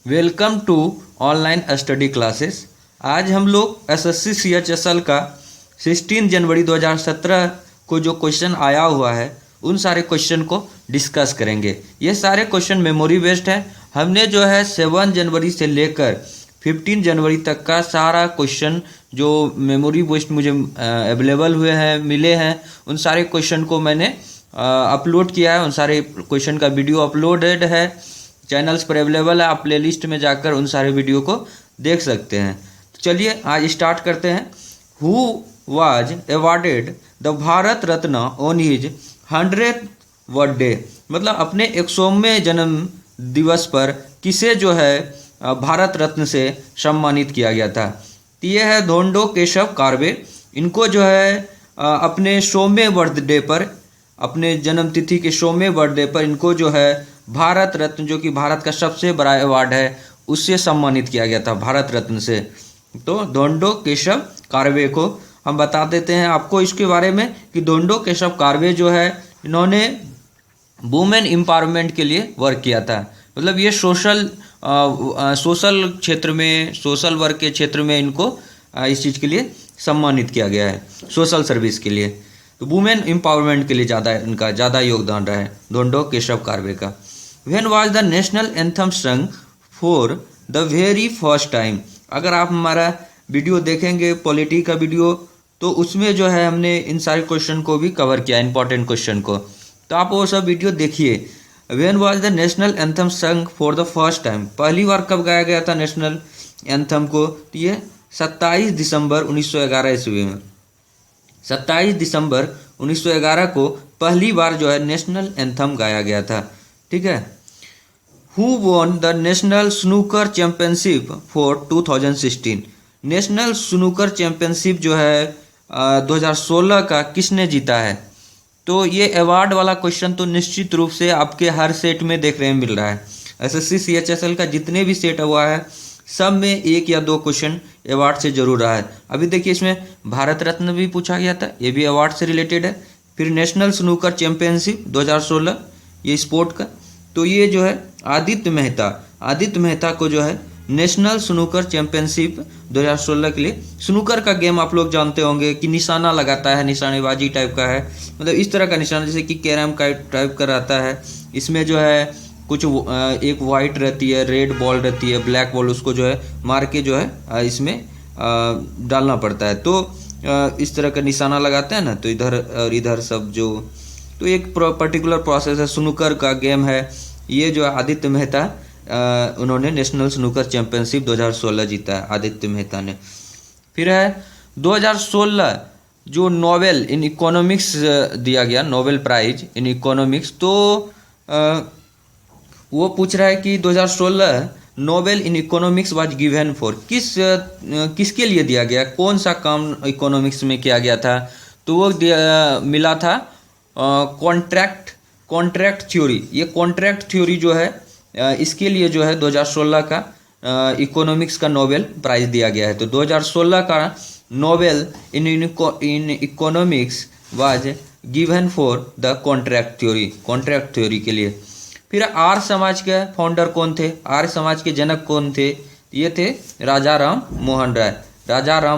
Welcome to online study classes. आज हम लोग एसएससी सीएचएसएल का 16 जनवरी 2017 को जो क्वेश्चन आया हुआ है उन सारे क्वेश्चन को डिस्कस करेंगे। ये सारे क्वेश्चन मेमोरी बेस्ड है। हमने जो है 7 जनवरी से लेकर 15 जनवरी तक का सारा क्वेश्चन जो मेमोरी बेस्ड मुझे अवेलेबल हुए हैं, मिले हैं, उन सारे क्वेश्चन को मैंने अपलोड किया है। उन सारे क्वेश्चन का वीडियो अपलोडेड है, चैनल्स पर अवेलेबल है। आप प्लेलिस्ट में जाकर उन सारे वीडियो को देख सकते हैं। तो चलिए आज स्टार्ट करते हैं। Who was awarded the Bharat Ratna on his 100th birthday, मतलब अपने 100वें जन्म दिवस पर किसे जो है भारत रत्न से सम्मानित किया गया था। तो ये है धोंडो केशव कार्वे। इनको जो है अपने 100वें बर्थडे पर, अपने जन्म तिथि के 100वें बर्थडे पर इनको जो है भारत रत्न, जो कि भारत का सबसे बड़ा अवार्ड है, उससे सम्मानित किया गया था, भारत रत्न से। तो धोंडो केशव कार्वे को हम बता देते हैं आपको इसके बारे में कि धोंडो केशव कार्वे जो है, इन्होंने वुमेन एम्पावरमेंट के लिए वर्क किया था। मतलब ये सोशल क्षेत्र में, सोशल वर्क के क्षेत्र में इनको इस चीज़ के लिए सम्मानित किया गया है, सोशल सर्विस के लिए। तो वुमेन एम्पावरमेंट के लिए इनका ज़्यादा योगदान रहा है धोंडो केशव कार्वे का। When was the national anthem sung for the very first time. अगर आप हमारा वीडियो देखेंगे, पॉलिटी का वीडियो, तो उसमें जो है हमने इन सारे क्वेश्चन को भी कवर किया, इंपॉर्टेंट क्वेश्चन को, तो आप वो सब वीडियो देखिए। When was the national anthem sung for the first time, पहली बार कब गाया गया था नेशनल एंथम को? तो ये 27 दिसंबर 1911 ईस्वी में, 27 दिसंबर 1911 को पहली बार जो है नेशनल एंथम गाया गया था। ठीक है। Who won the national snooker championship for 2016। National snooker championship जो है 2016 का किसने जीता है? तो ये अवार्ड वाला क्वेश्चन तो निश्चित रूप से आपके हर सेट में देखने में मिल रहा है। एसएससी सीएचएसएल का जितने भी सेट हुआ है सब में एक या दो क्वेश्चन अवार्ड से जरूर रहा है। अभी देखिए इसमें भारत रत्न भी पूछा गया था, ये भी अवार्ड से रिलेटेड है। फिर नेशनल स्नूकर चैंपियनशिप 2016, ये स्पोर्ट का। तो ये जो है आदित्य मेहता को जो है नेशनल स्नूकर चैंपियनशिप 2016 के लिए, स्नूकर का गेम आप लोग जानते होंगे कि निशाना लगाता है, निशानेबाजी टाइप का है, मतलब इस तरह का निशाना जैसे कि कैरम का टाइप का रहता है। इसमें जो है कुछ एक वाइट रहती है, रेड बॉल रहती है, ब्लैक बॉल, उसको जो है मार के जो है इसमें डालना पड़ता है। तो इस तरह का निशाना लगाते हैं ना, तो इधर और इधर सब जो, तो एक पर्टिकुलर प्रोसेस है, स्नूकर का गेम है। ये जो आदित्य मेहता, उन्होंने नेशनल स्नूकर चैंपियनशिप 2016 जीता है, आदित्य मेहता ने। फिर है 2016 जो नोबेल इन इकोनॉमिक्स दिया गया, नोबेल प्राइज इन इकोनॉमिक्स, तो वो पूछ रहा है कि 2016 Nobel in economics was given for, किसके लिए दिया गया, कौन सा काम इकोनॉमिक्स में किया गया था? तो वो मिला था कॉन्ट्रैक्ट थ्योरी। ये कॉन्ट्रैक्ट थ्योरी जो है इसके लिए जो है 2016 का इकोनॉमिक्स का नोबेल प्राइज दिया गया है। तो 2016 का Nobel in economics was given for the contract theory के लिए। फिर आर्य समाज के फाउंडर कौन थे, आर्य समाज के जनक कौन थे? ये थे राजा राम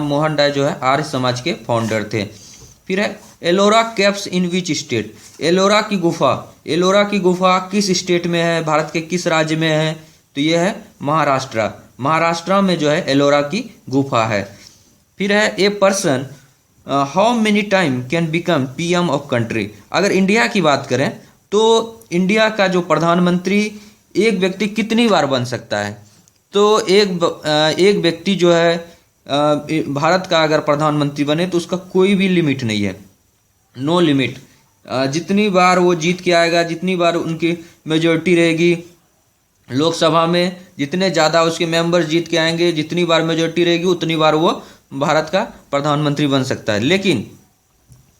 मोहन राय जो है आर्य समाज के फाउंडर थे। फिर है Ellora caves in which state. Ellora की गुफा किस स्टेट में है, भारत के किस राज्य में है? तो ये है महाराष्ट्र में जो है एलोरा की गुफा है। फिर है a person how many time can become PM of country. अगर इंडिया की बात करें तो इंडिया का जो प्रधानमंत्री एक व्यक्ति कितनी बार बन सकता है? तो एक व्यक्ति जो है भारत का अगर प्रधानमंत्री बने तो उसका कोई भी लिमिट नहीं है, नो लिमिट। जितनी बार वो जीत के आएगा, जितनी बार उनकी मेजोरिटी रहेगी लोकसभा में, जितने ज़्यादा उसके मेंबर जीत के आएंगे, जितनी बार मेजोरिटी रहेगी उतनी बार वो भारत का प्रधानमंत्री बन सकता है। लेकिन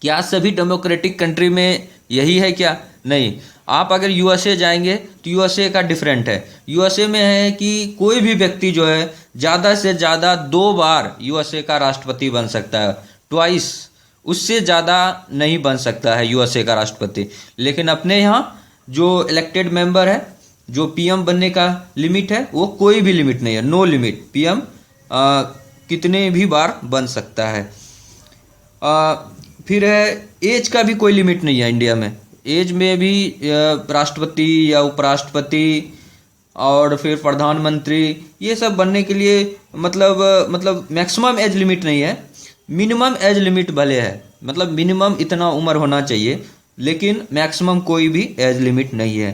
क्या सभी डेमोक्रेटिक कंट्री में यही है क्या? नहीं। आप अगर यूएसए जाएंगे तो यूएसए का डिफरेंट है। यूएसए में है कि कोई भी व्यक्ति जो है ज़्यादा से ज़्यादा 2 बार यूएसए का राष्ट्रपति बन सकता है, ट्वाइस, उससे ज़्यादा नहीं बन सकता है यूएसए का राष्ट्रपति। लेकिन अपने यहाँ जो इलेक्टेड मेंबर है जो पीएम बनने का लिमिट है वो कोई भी लिमिट नहीं है, नो लिमिट। पीएम कितने भी बार बन सकता है। फिर है एज का भी कोई लिमिट नहीं है इंडिया में। एज में भी राष्ट्रपति या उपराष्ट्रपति और फिर प्रधानमंत्री ये सब बनने के लिए मतलब मैक्सिमम एज लिमिट नहीं है, मिनिमम एज लिमिट भले है, मतलब मिनिमम इतना उम्र होना चाहिए, लेकिन मैक्सिमम कोई भी एज लिमिट नहीं है।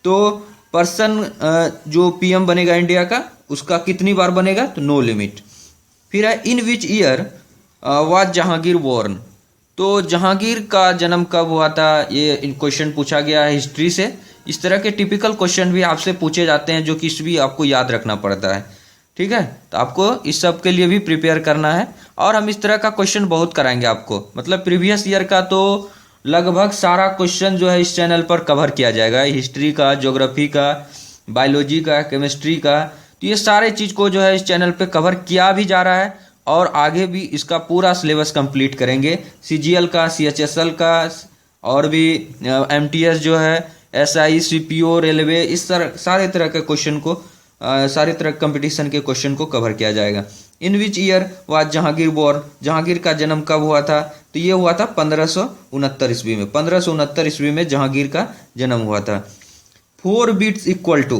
तो पर्सन जो पीएम बनेगा इंडिया का, उसका कितनी बार बनेगा, तो नो लिमिट। फिर है in which year was Jahangir born. तो जहांगीर का जन्म कब हुआ था, ये क्वेश्चन पूछा गया है हिस्ट्री से। इस तरह के टिपिकल क्वेश्चन भी आपसे पूछे जाते हैं जो कि भी आपको याद रखना पड़ता है, ठीक है। तो आपको इस सब के लिए भी प्रिपेयर करना है, और हम इस तरह का क्वेश्चन बहुत कराएंगे आपको। मतलब प्रीवियस ईयर का तो लगभग सारा क्वेश्चन जो है इस चैनल पर कवर किया जाएगा, हिस्ट्री का, ज्योग्राफी का, बायोलॉजी का, केमिस्ट्री का। तो ये सारे चीज़ को जो है इस चैनल पे कवर किया भी जा रहा है, और आगे भी इसका पूरा सिलेबस कंप्लीट करेंगे। सीजीएल का, सीएचएसएल का, और भी एमटीएस जो है, एसआई, सीपीओ, रेलवे, इस सारे तरह के क्वेश्चन को, सारे तरह कंपटीशन के क्वेश्चन को कवर किया जाएगा। In which year was Jahangir born, Jahangir का जन्म कब हुआ था, तो ये हुआ था 1569 ईस्वी में। 1569 ईस्वी में जहांगीर का जन्म हुआ था। 4 बीट्स इक्वल टू,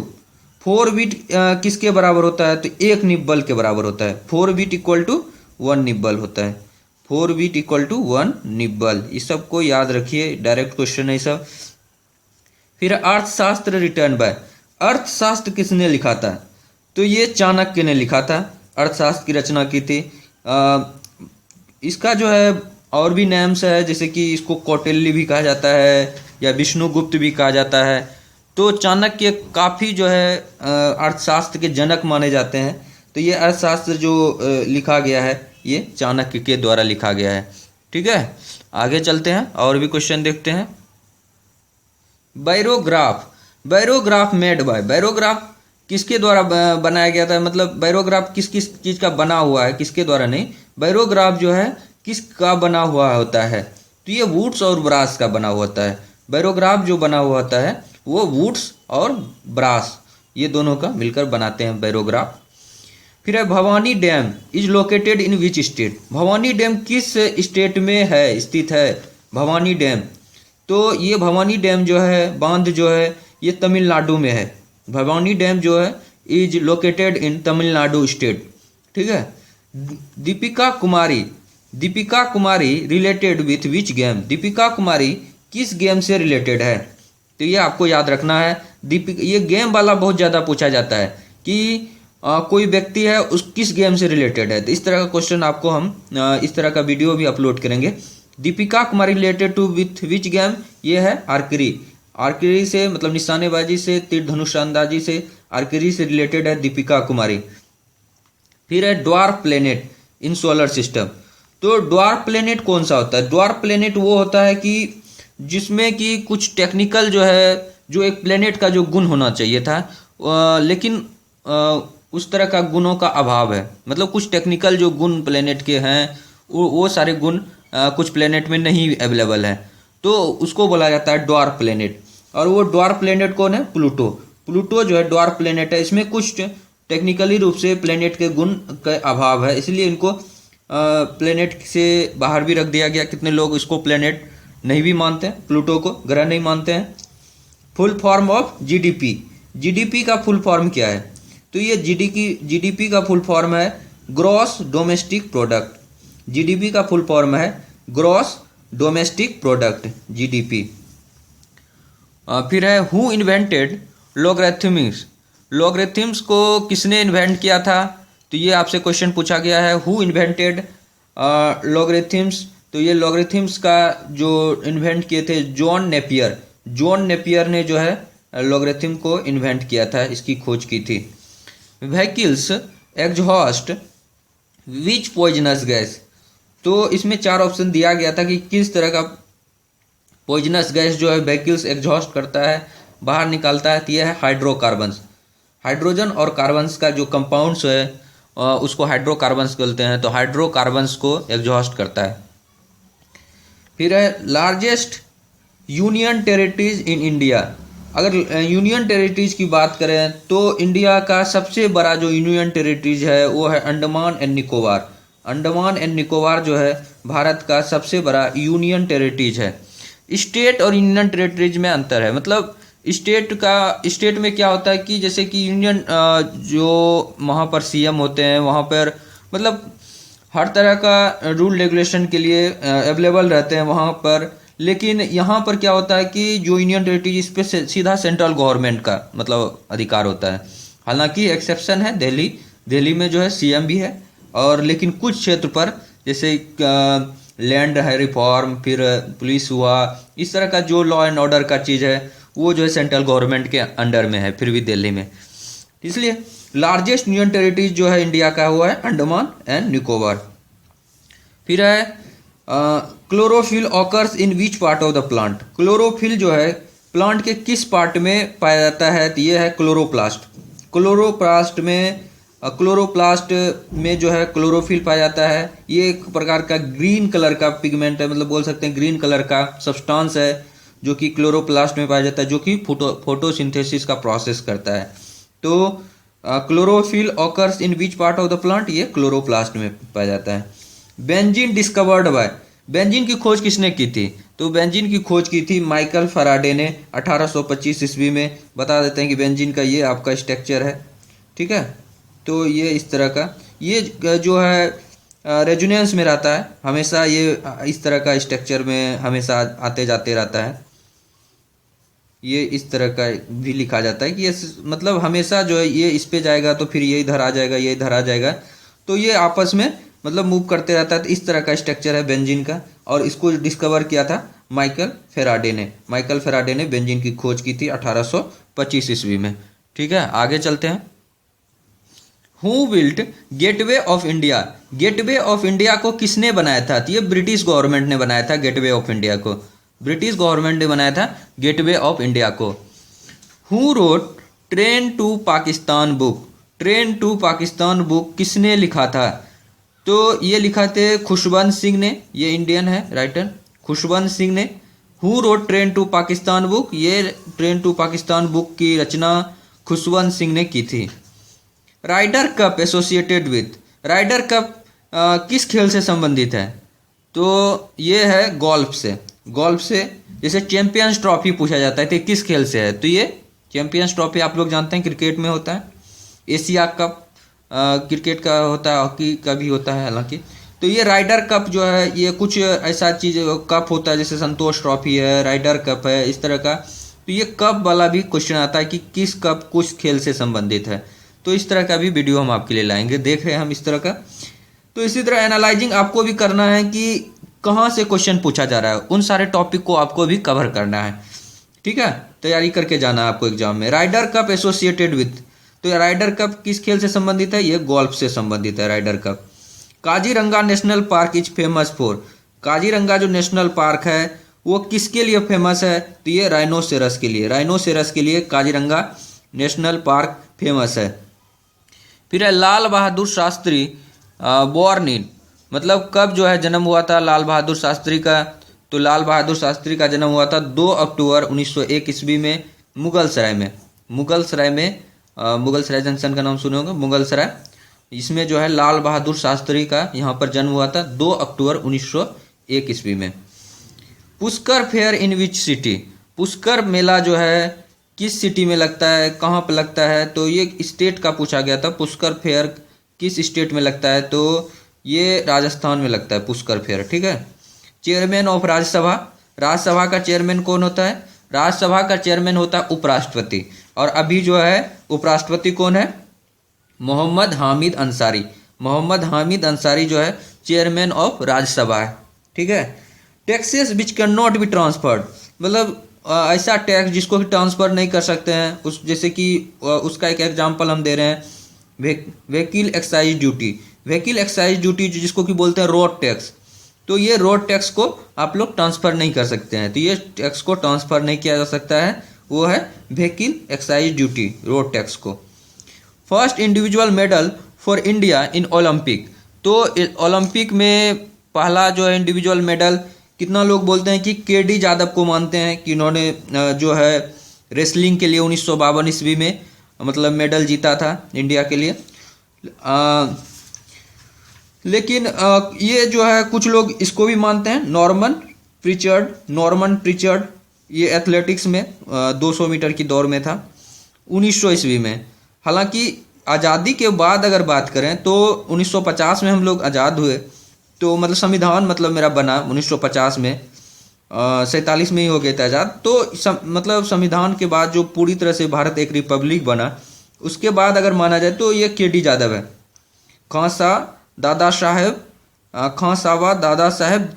4 बीट किसके बराबर होता है, तो 1 निब्बल के बराबर होता है। 4 बीट इक्वल टू 1 निब्बल होता है। 4 बीट इक्वल टू 1 निब्बल, इस सब को याद रखिए, डायरेक्ट क्वेश्चन है सब। फिर अर्थशास्त्र रिटर्न बाय, अर्थशास्त्र किसने लिखा था, तो ये चाणक्य ने लिखा था, अर्थशास्त्र की रचना की थी। इसका जो है और भी नेम्स है, जैसे कि इसको कौटिल्य भी कहा जाता है या विष्णुगुप्त भी कहा जाता है। तो चाणक्य काफ़ी जो है अर्थशास्त्र के जनक माने जाते हैं। तो ये अर्थशास्त्र जो लिखा गया है ये चाणक्य के द्वारा लिखा गया है, ठीक है। आगे चलते हैं और भी क्वेश्चन देखते हैं। Barograph, barograph made by, barograph किसके द्वारा बनाया गया था, मतलब बैरोग्राफ किस किस चीज़ का बना हुआ है, किसके द्वारा नहीं, बैरोग्राफ जो है किसका बना हुआ होता है, तो ये वुड्स और ब्रास का बना हुआ होता है। बैरोग्राफ जो बना हुआ होता है वो वुड्स और ब्रास, ये दोनों का मिलकर बनाते हैं बैरोग्राफ। फिर है Bhavani dam is located in which state, Bhavani dam किस स्टेट में है, स्थित है भवानी डैम, तो ये भवानी डैम जो है, बांध जो है, ये तमिलनाडु में है। भवानी डैम जो है is located in Tamil Nadu state, ठीक है। Deepika Kumari, Deepika Kumari related with which game, Deepika Kumari किस गेम से रिलेटेड है, तो ये आपको याद रखना है। दीपिका, ये गेम वाला बहुत ज़्यादा पूछा जाता है कि कोई व्यक्ति है उस किस गेम से रिलेटेड है, तो इस तरह का क्वेश्चन आपको हम इस तरह का वीडियो भी अपलोड करेंगे। Deepika Kumari related to with which game, ये है आर्करी, आर्करी से मतलब निशानेबाजी से, तीर धनुष अंदाजी से, आर्करी से रिलेटेड है दीपिका कुमारी। फिर है dwarf planet in solar system, तो ड्वार्फ प्लेनेट कौन सा होता है, ड्वार्फ प्लेनेट वो होता है कि जिसमें कि कुछ टेक्निकल जो है, जो एक प्लेनेट का जो गुण होना चाहिए था लेकिन उस तरह का गुणों का अभाव है, मतलब कुछ टेक्निकल जो गुण प्लेनेट के हैं वो सारे गुण कुछ प्लेनेट में नहीं अवेलेबल है, तो उसको बोला जाता है ड्वार्फ प्लेनेट। और वो ड्वार्फ प्लेनेट कौन है, प्लूटो, प्लूटो जो है ड्वार्फ प्लेनेट है। इसमें कुछ टेक्निकली रूप से प्लेनेट के गुण का अभाव है, इसलिए इनको प्लेनेट से बाहर भी रख दिया गया। कितने लोग इसको प्लेनेट नहीं भी मानते हैं, प्लूटो को ग्रह नहीं मानते हैं। Full form of GDP, GDP का फुल फॉर्म क्या है, तो ये जीडीपी का फुल फॉर्म है ग्रॉस डोमेस्टिक प्रोडक्ट, जीडीपी का फुल फॉर्म है ग्रॉस डोमेस्टिक प्रोडक्ट, जीडीपी। फिर है हु इन्वेंटेड लॉगरिथम्स, लॉगरिथम्स को किसने इन्वेंट किया था, तो ये आपसे क्वेश्चन पूछा गया है, हु इन्वेंटेड लॉगरिथम्स। तो ये लॉगरिथम्स का जो इन्वेंट किए थे जॉन नेपियर, जॉन नेपियर ने जो है लॉगरिथम को इन्वेंट किया था, इसकी खोज की थी। व्हीकल्स एग्जॉस्ट विच पॉइजनस गैस, तो इसमें 4 ऑप्शन दिया गया था कि किस तरह का पॉइजनस गैस जो है व्हीकल्स एग्जॉस्ट करता है, बाहर निकालता है, तो यह है हाइड्रोकार्बन्स। हाइड्रोजन और कार्बन्स का जो कंपाउंड्स है उसको हाइड्रोकार्बन्स बोलते हैं, तो हाइड्रोकार्बन्स को एग्जॉस्ट करता है। फिर है largest union territories in India, अगर यूनियन टेरिटरीज की बात करें तो इंडिया का सबसे बड़ा जो यूनियन टेरिटरीज है वो है अंडमान एंड निकोबार। अंडमान एंड निकोबार जो है भारत का सबसे बड़ा यूनियन टेरिटरीज है। स्टेट और यूनियन टेरिटरीज में अंतर है, मतलब स्टेट में क्या होता है कि जैसे कि यूनियन जो वहाँ पर सीएम होते हैं वहाँ पर मतलब हर तरह का रूल रेगुलेशन के लिए अवेलेबल रहते हैं वहाँ पर। लेकिन यहाँ पर क्या होता है कि जो यूनियन टेरिटरी इस पे सीधा सेंट्रल गवर्नमेंट का मतलब अधिकार होता है। हालांकि एक्सेप्शन है, दिल्ली में जो है सीएम भी है, और लेकिन कुछ क्षेत्र पर जैसे लैंड है रिफॉर्म, फिर पुलिस हुआ, इस तरह का जो लॉ एंड ऑर्डर का चीज़ है वो जो है सेंट्रल गवर्नमेंट के अंडर में है, फिर भी दिल्ली में। इसलिए लार्जेस्ट यूनियन टेरिटरीज जो है इंडिया का हुआ है अंडमान एंड निकोबार। फिर है chlorophyll occurs in which part of the plant. Chlorophyll जो है प्लांट के किस पार्ट में पाया जाता है, तो ये है क्लोरोप्लास्ट। क्लोरोप्लास्ट में जो है क्लोरोफिल पाया जाता है। ये एक प्रकार का ग्रीन कलर का पिगमेंट है, मतलब बोल सकते हैं ग्रीन कलर का सब्सटेंस है जो कि क्लोरोप्लास्ट में पाया जाता है, जो कि फोटोसिंथेसिस का प्रोसेस करता है। तो chlorophyll occurs in which part of the plant, ये क्लोरोप्लास्ट में पाया जाता है। बेंजीन डिस्कवर्ड बाय, बेंजीन की खोज किसने की थी, तो बेंजीन की खोज की थी माइकल फैराडे ने 1825 ईस्वी में। बता देते हैं कि बेंजीन का ये आपका स्ट्रक्चर है, ठीक है। तो ये इस तरह का, ये जो है रेजोनेंस में रहता है हमेशा, ये इस तरह का स्ट्रक्चर में हमेशा आते जाते रहता है। ये इस तरह का भी लिखा जाता है कि ये मतलब हमेशा जो है ये इस पे जाएगा तो फिर ये इधर आ जाएगा, ये इधर आ जाएगा, तो ये आपस में मतलब मूव करते रहता है। तो इस तरह का स्ट्रक्चर है बेंजीन का, और इसको डिस्कवर किया था माइकल फेराडे ने बेंजीन की खोज की थी 1825 ईस्वी में, ठीक है। आगे चलते हैं। Who built gateway of India, gateway of India को किसने बनाया था, तो ये ब्रिटिश गवर्नमेंट ने बनाया था गेटवे ऑफ इंडिया को, ब्रिटिश गवर्नमेंट ने बनाया था गेटवे ऑफ इंडिया को। Who wrote train to Pakistan book, train to Pakistan book किसने लिखा था, तो ये लिखा थे खुशवंत सिंह ने, ये इंडियन है राइटर खुशवंत सिंह ने। Who wrote train to Pakistan book, ये ट्रेन टू पाकिस्तान बुक की रचना खुशवंत सिंह ने की थी। Ryder cup associated with, Ryder cup किस खेल से संबंधित है, तो ये है गोल्फ से। जैसे चैंपियंस ट्रॉफी पूछा जाता है तो किस खेल से है, तो ये चैंपियंस ट्रॉफी आप लोग जानते हैं क्रिकेट में होता है। एशिया कप क्रिकेट का होता है, हॉकी का भी होता है हालांकि। तो ये राइडर कप जो है ये कुछ ऐसा चीज़ कप होता है, जैसे संतोष ट्रॉफी है, राइडर कप है, इस तरह का। तो ये कप वाला भी क्वेश्चन आता है कि किस कप कुछ खेल से संबंधित है, तो इस तरह का भी वीडियो हम आपके लिए लाएंगे, देख रहे हैं हम इस तरह का। तो इसी तरह एनालाइजिंग आपको भी करना है कि कहाँ से क्वेश्चन पूछा जा रहा है, उन सारे टॉपिक को आपको भी कवर करना है, ठीक है। तैयारी करके जाना है आपको एग्जाम में। राइडर कप एसोसिएटेड विथ, तो राइडर कप किस खेल से संबंधित है, ये गोल्फ से संबंधित है Ryder cup. Kaziranga national park is famous for, Kaziranga जो नेशनल पार्क है वो किसके लिए फेमस है, तो ये राइनोसेरस के लिए काजीरंगा नेशनल पार्क फेमस है। फिर है लाल बहादुर शास्त्री बॉर्न इन, मतलब कब जो है जन्म हुआ था लाल बहादुर शास्त्री का, तो लाल बहादुर शास्त्री का जन्म हुआ था 2 अक्टूबर 1901 ईस्वी में मुगलसराय में। मुगलसराय जंक्शन का नाम सुने होंगे, मुगलसराय, इसमें जो है लाल बहादुर शास्त्री का यहाँ पर जन्म हुआ था 2 अक्टूबर 1901 ईस्वी में। Pushkar fair in which city, Pushkar मेला जो है किस सिटी में लगता है, कहाँ पर लगता है, तो ये स्टेट का पूछा गया था। पुष्कर फेयर किस स्टेट में लगता है, तो ये राजस्थान में लगता है पुष्कर फेयर, ठीक है। चेयरमैन ऑफ राज्यसभा, राज्यसभा का चेयरमैन कौन होता है, राज्यसभा का चेयरमैन होता है उपराष्ट्रपति, और अभी जो है उपराष्ट्रपति कौन है, मोहम्मद हामिद अंसारी जो है चेयरमैन ऑफ राज्यसभा है, ठीक है। Taxes which can not be transferred, मतलब ऐसा टैक्स जिसको भी ट्रांसफर नहीं कर सकते हैं, उस जैसे कि उसका एक एग्जांपल हम दे रहे हैं, व्हीकल एक्साइज ड्यूटी जिसको कि बोलते हैं रोड टैक्स। तो ये रोड टैक्स को आप लोग ट्रांसफर नहीं कर सकते हैं, तो ये टैक्स को ट्रांसफर नहीं किया जा सकता है, वो है vehicle excise duty, road tax को। First individual medal for India in Olympic, तो ओलंपिक में पहला जो है इंडिविजुअल मेडल, कितना लोग बोलते हैं कि केडी यादव को मानते हैं कि इन्होंने जो है रेसलिंग के लिए 1952 ईस्वी में मतलब मेडल जीता था इंडिया के लिए। लेकिन ये जो है कुछ लोग इसको भी मानते हैं, नॉर्मन प्रिचर्ड, ये एथलेटिक्स में 200 मीटर की दौड़ में था 1900 ईस्वी में। हालांकि आज़ादी के बाद अगर बात करें तो 1950 में हम लोग आज़ाद हुए, तो मतलब संविधान मतलब मेरा बना 1950 में, 47 में ही हो गया था आज़ाद। तो मतलब संविधान के बाद जो पूरी तरह से भारत एक रिपब्लिक बना, उसके बाद अगर माना जाए तो ये के डी यादव है, खां सावा दादा साहेब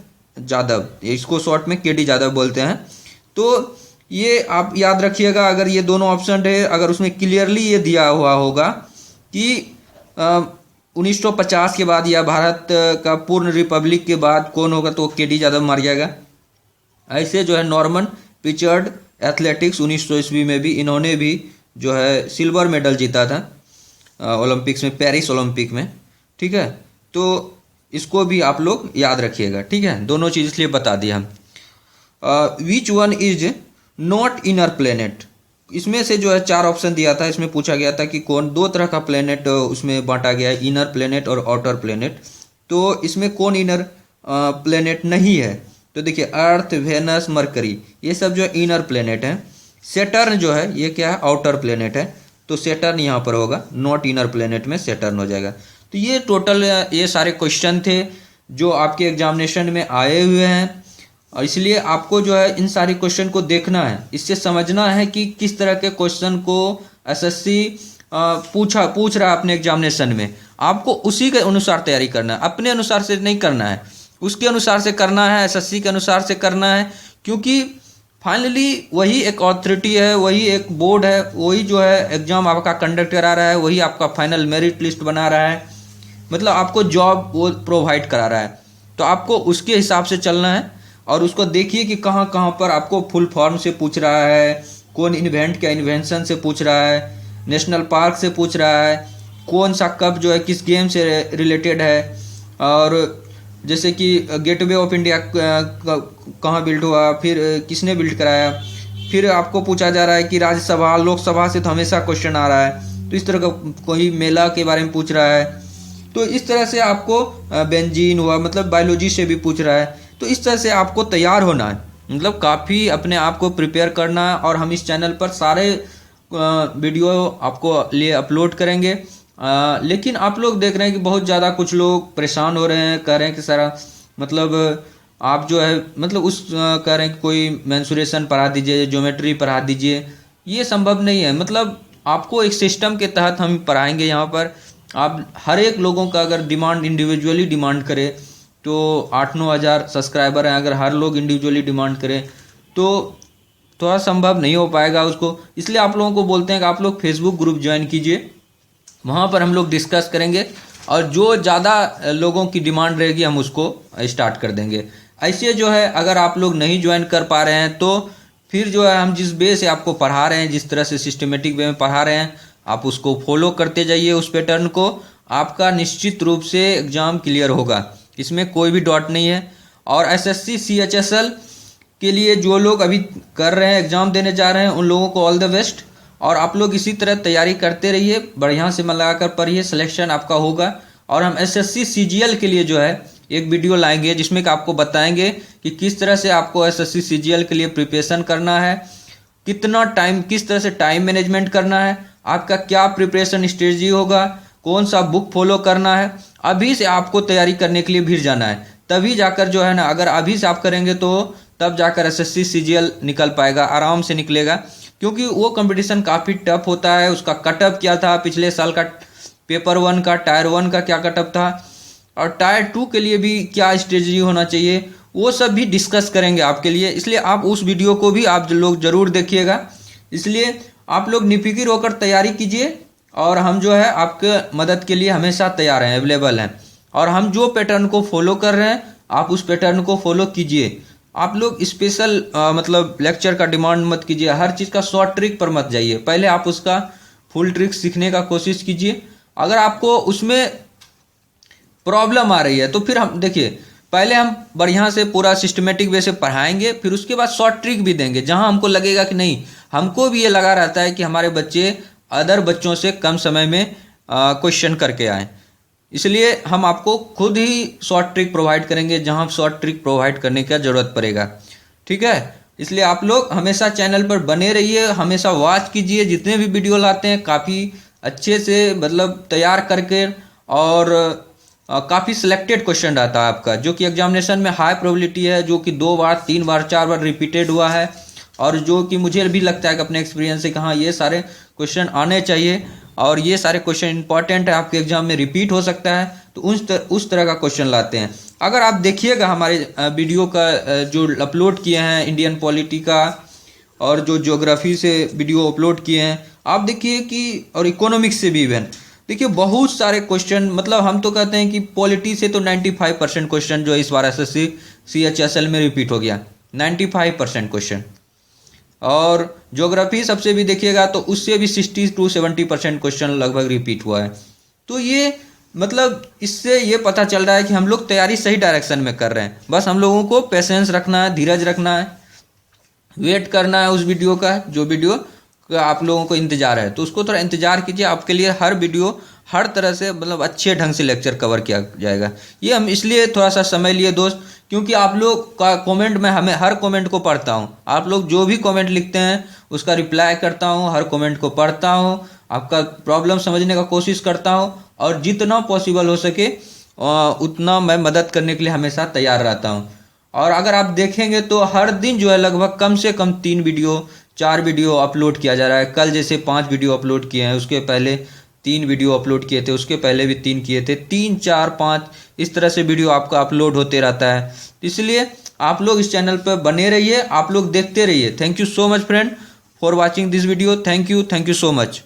यादव, इसको शॉर्ट में के डी यादव बोलते हैं। तो ये आप याद रखिएगा, अगर ये दोनों ऑप्शन है, अगर उसमें क्लियरली ये दिया हुआ होगा कि 1950 के बाद या भारत का पूर्ण रिपब्लिक के बाद कौन होगा, तो के डी यादव मार जाएगा। ऐसे जो है नॉर्मन प्रिचर्ड एथलेटिक्स 1900 ईस्वी में भी इन्होंने भी जो है सिल्वर मेडल जीता था ओलंपिक्स में, पेरिस ओलंपिक में। ठीक है, तो इसको भी आप लोग याद रखिएगा। ठीक है, दोनों चीज़ इसलिए बता दिया हम। Which one is not inner planet, इसमें से जो है 4 ऑप्शन दिया था, इसमें पूछा गया था कि कौन 2 तरह का प्लेनेट उसमें बांटा गया है, इनर प्लेनेट और आउटर प्लेनेट। तो इसमें कौन इनर प्लेनेट नहीं है, तो देखिए अर्थ, वेनस, मरकरी, ये सब जो है इनर प्लेनेट है। सैटर्न जो है ये क्या है, आउटर प्लेनेट है, तो सैटर्न यहाँ पर होगा, नॉट इनर प्लेनेट में सैटर्न हो जाएगा। तो ये टोटल ये सारे क्वेश्चन थे जो आपके एग्जामिनेशन में आए हुए हैं, और इसलिए आपको जो है इन सारे क्वेश्चन को देखना है, इससे समझना है कि किस तरह के क्वेश्चन को एसएससी पूछ रहा है अपने एग्जामिनेशन में। आपको उसी के अनुसार तैयारी करना है, अपने अनुसार से नहीं करना है, उसके अनुसार से करना है, एसएससी के अनुसार से करना है, क्योंकि फाइनली वही एक अथॉरिटी है, वही एक बोर्ड है, वही जो है एग्जाम आपका कंडक्ट करा रहा है, वही आपका फाइनल मेरिट लिस्ट बना रहा है, मतलब आपको जॉब वो प्रोवाइड करा रहा है। तो आपको उसके हिसाब से चलना है, और उसको देखिए कि कहाँ कहाँ पर आपको फुल फॉर्म से पूछ रहा है, कौन इन्वेंट क्या इन्वेंशन से पूछ रहा है, नेशनल पार्क से पूछ रहा है, कौन सा कप जो है किस गेम से रिलेटेड है, और जैसे कि गेटवे ऑफ इंडिया कहाँ बिल्ड हुआ, फिर किसने बिल्ड कराया, फिर आपको पूछा जा रहा है कि राज्यसभा लोकसभा से तो हमेशा क्वेश्चन आ रहा है, तो इस तरह का कोई मेला के बारे में पूछ रहा है, तो इस तरह से आपको बेंजीन हुआ मतलब बायोलॉजी से भी पूछ रहा है। तो इस तरह से आपको तैयार होना है, मतलब काफ़ी अपने आप को प्रिपेयर करना है, और हम इस चैनल पर सारे वीडियो आपको लिए अपलोड करेंगे। लेकिन आप लोग देख रहे हैं कि बहुत ज़्यादा कुछ लोग परेशान हो रहे हैं, कह रहे हैं कि सारा मतलब आप जो है मतलब कह रहे हैं कि कोई मेंसुरेशन पढ़ा दीजिए, ज्योमेट्री पढ़ा दीजिए, ये संभव नहीं है। मतलब आपको एक सिस्टम के तहत हम पढ़ाएंगे यहाँ पर। आप हर एक लोगों का अगर डिमांड इंडिविजुअली डिमांड करें तो 8-9 हज़ार सब्सक्राइबर हैं, अगर हर लोग इंडिविजुअली डिमांड करें तो थोड़ा संभव नहीं हो पाएगा उसको। इसलिए आप लोगों को बोलते हैं कि आप लोग फेसबुक ग्रुप ज्वाइन कीजिए, वहाँ पर हम लोग डिस्कस करेंगे, और जो ज़्यादा लोगों की डिमांड रहेगी हम उसको स्टार्ट कर देंगे। ऐसे जो है अगर आप लोग नहीं ज्वाइन कर पा रहे हैं तो फिर जो है हम जिस वे से आपको पढ़ा रहे हैं, जिस तरह से सिस्टमेटिक वे में पढ़ा रहे हैं, आप उसको फॉलो करते जाइए, उस पैटर्न को, आपका निश्चित रूप से एग्ज़ाम क्लियर होगा, इसमें कोई भी डाउट नहीं है। और एसएससी CHSL के लिए जो लोग अभी कर रहे हैं, एग्ज़ाम देने जा रहे हैं, उन लोगों को ऑल द बेस्ट। और आप लोग इसी तरह तैयारी करते रहिए, बढ़िया से मन लगाकर पढ़िए, सिलेक्शन आपका होगा। और हम SSC CGL के लिए जो है एक वीडियो लाएंगे जिसमें कि आपको बताएंगे कि किस तरह से आपको SSC CGL के लिए प्रिपरेशन करना है, कितना टाइम, किस तरह से टाइम मैनेजमेंट करना है, आपका क्या प्रिपरेशन स्ट्रेटजी होगा, कौन सा बुक फॉलो करना है। अभी से आपको तैयारी करने के लिए भिड़ जाना है, तभी जाकर जो है ना, अगर अभी से आप करेंगे तो तब जाकर SSC CGL निकल पाएगा, आराम से निकलेगा। क्योंकि वो कंपटीशन काफ़ी टफ होता है। उसका कटअप क्या था पिछले साल का, पेपर 1 का, टायर 1 का क्या कटअप था, और टायर 2 के लिए भी क्या स्ट्रेटजी होना चाहिए, वो सब भी डिस्कस करेंगे आपके लिए। इसलिए आप उस वीडियो को भी आप लोग ज़रूर देखिएगा। इसलिए आप लोग निफिकिर होकर तैयारी कीजिए, और हम जो है आपके मदद के लिए हमेशा तैयार हैं, अवेलेबल हैं। और हम जो पैटर्न को फॉलो कर रहे हैं आप उस पैटर्न को फॉलो कीजिए। आप लोग स्पेशल मतलब लेक्चर का डिमांड मत कीजिए, हर चीज़ का शॉर्ट ट्रिक पर मत जाइए, पहले आप उसका फुल ट्रिक सीखने का कोशिश कीजिए। अगर आपको उसमें प्रॉब्लम आ रही है तो फिर हम देखिए, पहले हम बढ़िया से पूरा सिस्टमेटिक वे से पढ़ाएंगे, फिर उसके बाद शॉर्ट ट्रिक भी देंगे जहां हमको लगेगा कि नहीं, हमको भी ये लगा रहता है कि हमारे बच्चे अदर बच्चों से कम समय में क्वेश्चन करके आए, इसलिए हम आपको खुद ही शॉर्ट ट्रिक प्रोवाइड करेंगे जहां शॉर्ट ट्रिक प्रोवाइड करने की ज़रूरत पड़ेगा। ठीक है, इसलिए आप लोग हमेशा चैनल पर बने रहिए, हमेशा वॉच कीजिए, जितने भी वीडियो लाते हैं काफ़ी अच्छे से मतलब तैयार करके, और काफ़ी सिलेक्टेड क्वेश्चन रहता है आपका, जो कि एग्जामिनेशन में हाई प्रोबेबिलिटी है, जो कि 2 बार 3 बार 4 बार रिपीटेड हुआ है, और जो कि मुझे भी लगता है कि अपने एक्सपीरियंस से कि हाँ ये सारे क्वेश्चन आने चाहिए, और ये सारे क्वेश्चन इंपॉर्टेंट है, आपके एग्जाम में रिपीट हो सकता है, तो उस तरह का क्वेश्चन लाते हैं। अगर आप देखिएगा हमारे वीडियो का जो अपलोड किए हैं इंडियन पॉलिटी का, और जो ज्योग्राफी से वीडियो अपलोड किए हैं, आप देखिए कि, और इकोनॉमिक्स से भी इवन देखिए बहुत सारे क्वेश्चन, मतलब हम तो कहते हैं कि पॉलिटी से तो 95% क्वेश्चन जो इस बार एसएससी CHSL में रिपीट हो गया, 95% क्वेश्चन, और ज्योग्राफी सबसे भी देखिएगा तो उससे भी 60 to 70% क्वेश्चन लगभग रिपीट हुआ है। तो ये मतलब इससे ये पता चल रहा है कि हम लोग तैयारी सही डायरेक्शन में कर रहे हैं, बस हम लोगों को पेशेंस रखना है, धीरज रखना है, वेट करना है उस वीडियो का, जो वीडियो का आप लोगों को इंतजार है, तो उसको थोड़ा इंतजार कीजिए। आपके लिए हर वीडियो हर तरह से मतलब अच्छे ढंग से लेक्चर कवर किया जाएगा। ये हम इसलिए थोड़ा सा समय लिए दोस्त, क्योंकि आप लोग का कमेंट में हमें हर कमेंट को पढ़ता हूँ, आप लोग जो भी कमेंट लिखते हैं उसका रिप्लाई करता हूँ, हर कमेंट को पढ़ता हूँ, आपका प्रॉब्लम समझने का कोशिश करता हूँ, और जितना पॉसिबल हो सके उतना मैं मदद करने के लिए हमेशा तैयार रहता हूँ। और अगर आप देखेंगे तो हर दिन जो है लगभग कम से कम 3 वीडियो 4 वीडियो अपलोड किया जा रहा है। कल जैसे 5 वीडियो अपलोड किए हैं, उसके पहले 3 वीडियो अपलोड किए थे, उसके पहले भी 3 किए थे, 3 4 5 इस तरह से वीडियो आपका अपलोड होते रहता है। इसलिए आप लोग इस चैनल पर बने रहिए, आप लोग देखते रहिए। Thank you so much friend for watching this video. Thank you so much.